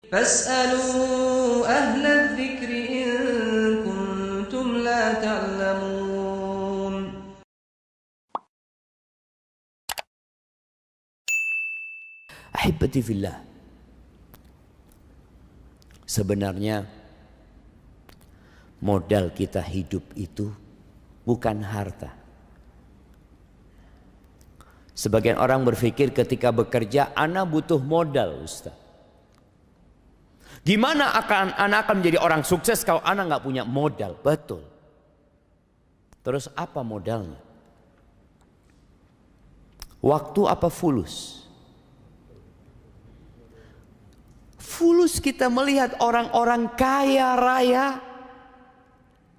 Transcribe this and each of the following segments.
فاسألوا أهل الذكر إن كنتم لا تعلمون. Ahibati fillah. Sebenarnya modal kita hidup itu bukan harta. Sebagian orang berpikir ketika bekerja, ana butuh modal, Ustaz. Gimana ana akan menjadi orang sukses kalau ana nggak punya modal? Betul. Terus apa modalnya? Waktu apa fulus? Fulus kita melihat orang-orang kaya raya,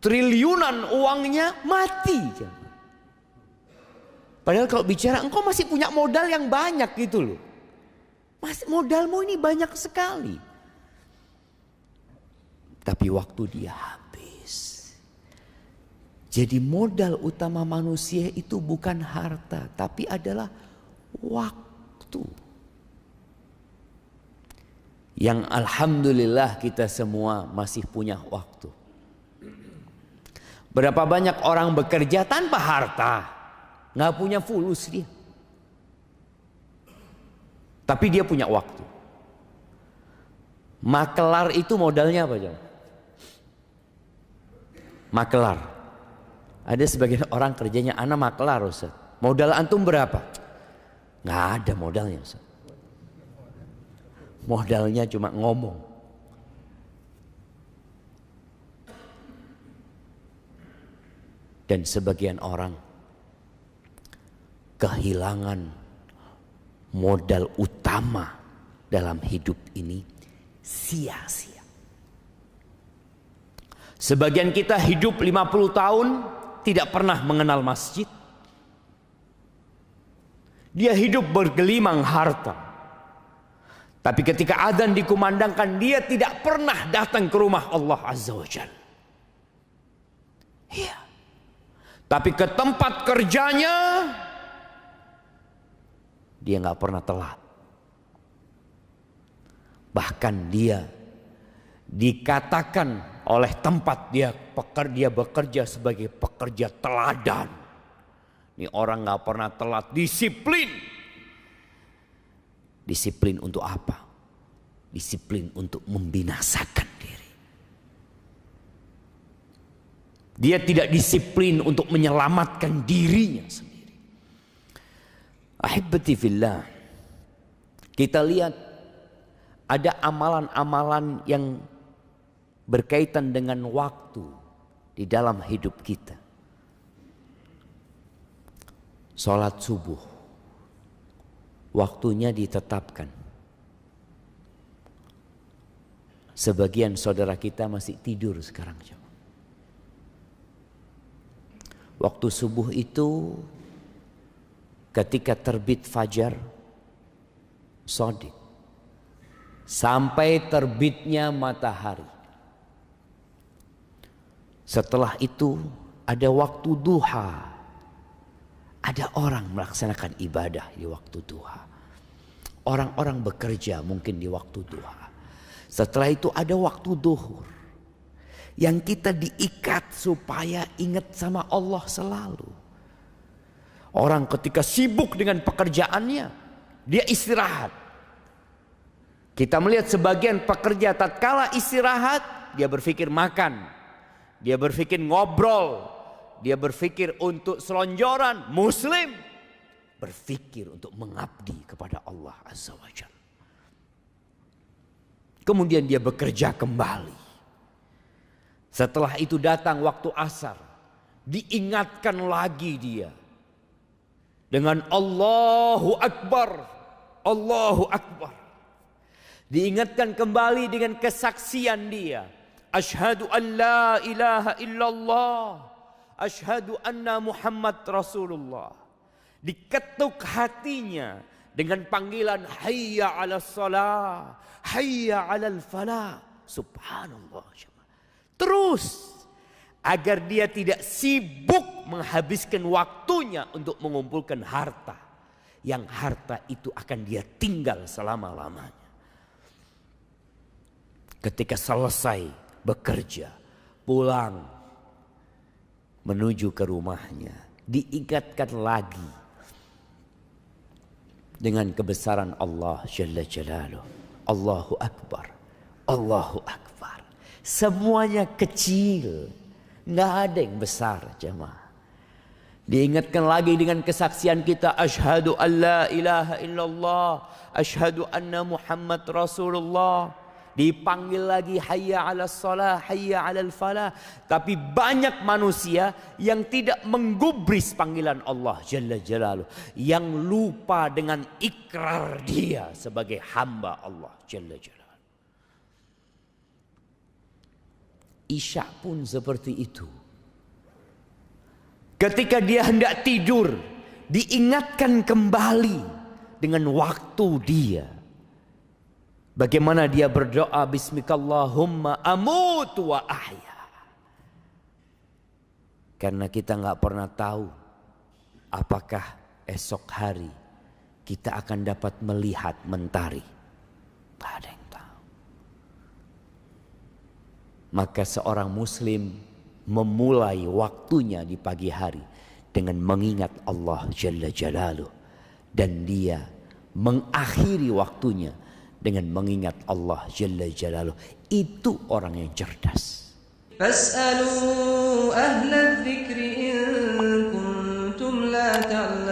triliunan uangnya mati. Padahal kalau bicara engkau masih punya modal yang banyak gitu loh. Masih modalmu ini banyak sekali. Tapi waktu dia habis. Jadi modal utama manusia itu bukan harta, tapi adalah waktu. Yang alhamdulillah kita semua masih punya waktu. Berapa banyak orang bekerja tanpa harta, nggak punya fulus dia. Tapi dia punya waktu. Makelar itu modalnya apa aja? Makelar. Ada sebagian orang kerjanya anak makelar, Ustaz. Modal antum berapa? Nggak ada modalnya, Ustaz. Modalnya cuma ngomong. Dan sebagian orang kehilangan modal utama dalam hidup ini sia-sia. Sebagian kita hidup 50 tahun tidak pernah mengenal masjid. Dia hidup bergelimang harta. Tapi ketika adzan dikumandangkan, dia tidak pernah datang ke rumah Allah Azza wa Jalla. Iya. Tapi ke tempat kerjanya, dia nggak pernah telat. Bahkan dia dikatakan oleh tempat dia bekerja sebagai pekerja teladan. Ini orang nggak pernah telat, disiplin. Disiplin untuk apa? Disiplin untuk membinasakan diri. Dia tidak disiplin untuk menyelamatkan dirinya sendiri. Ahibati fillah. Kita lihat ada amalan-amalan yang berkaitan dengan waktu di dalam hidup kita. Salat subuh, waktunya ditetapkan. Sebagian saudara kita masih tidur sekarang. Waktu subuh itu ketika terbit fajar shadiq sampai terbitnya matahari. Setelah itu ada waktu duha. Ada orang melaksanakan ibadah di waktu duha. Orang-orang bekerja mungkin di waktu duha. Setelah itu ada waktu duhur. Yang kita diikat supaya ingat sama Allah selalu. Orang ketika sibuk dengan pekerjaannya, dia istirahat. Kita melihat sebagian pekerja tatkala istirahat, dia berpikir makan. Dia berpikir ngobrol. Dia berpikir untuk selonjoran. Muslim berpikir untuk mengabdi kepada Allah Azza wa Jalla. Kemudian dia bekerja kembali. Setelah itu datang waktu asar. Diingatkan lagi dia. Dengan Allahu Akbar. Allahu Akbar. Diingatkan kembali dengan kesaksian dia. Asyhadu an la ilaha illallah. Asyhadu anna Muhammad Rasulullah. Diketuk hatinya dengan panggilan hayya 'alas shalah, hayya 'alal falah. Subhanallah. Terus agar dia tidak sibuk menghabiskan waktunya untuk mengumpulkan harta. Yang harta itu akan dia tinggal selama-lamanya. ketika selesai bekerja, pulang menuju ke rumahnya, diingatkan lagi dengan kebesaran Allah Jalla Jalaluh. Allahu Akbar, Allahu Akbar. Semuanya kecil, nggak ada yang besar, jemaah. Diingatkan lagi dengan kesaksian kita, asyhadu an la ilaha illallah, asyhadu anna Muhammad Rasulullah. Dipanggil lagi hayya 'alas shalah, hayya 'alal falah. Tapi banyak manusia yang tidak menggubris panggilan Allah Jalla Jalaluh, yang lupa dengan ikrar dia sebagai hamba Allah Jalla Jalaluh. Isya pun seperti itu. Ketika dia hendak tidur, diingatkan kembali dengan waktu dia. Bagaimana dia berdoa, bismikallahumma amutu wa ahya. Karena kita nggak pernah tahu apakah esok hari kita akan dapat melihat mentari. Tak ada yang tahu. Maka seorang muslim memulai waktunya di pagi hari dengan mengingat Allah Jalla Jalaluh, dan dia mengakhiri waktunya dengan mengingat Allah Jalla Jalaluh. Itu orang yang cerdas. Fas'alu ahla dzikri in kuntum la ta'lamun.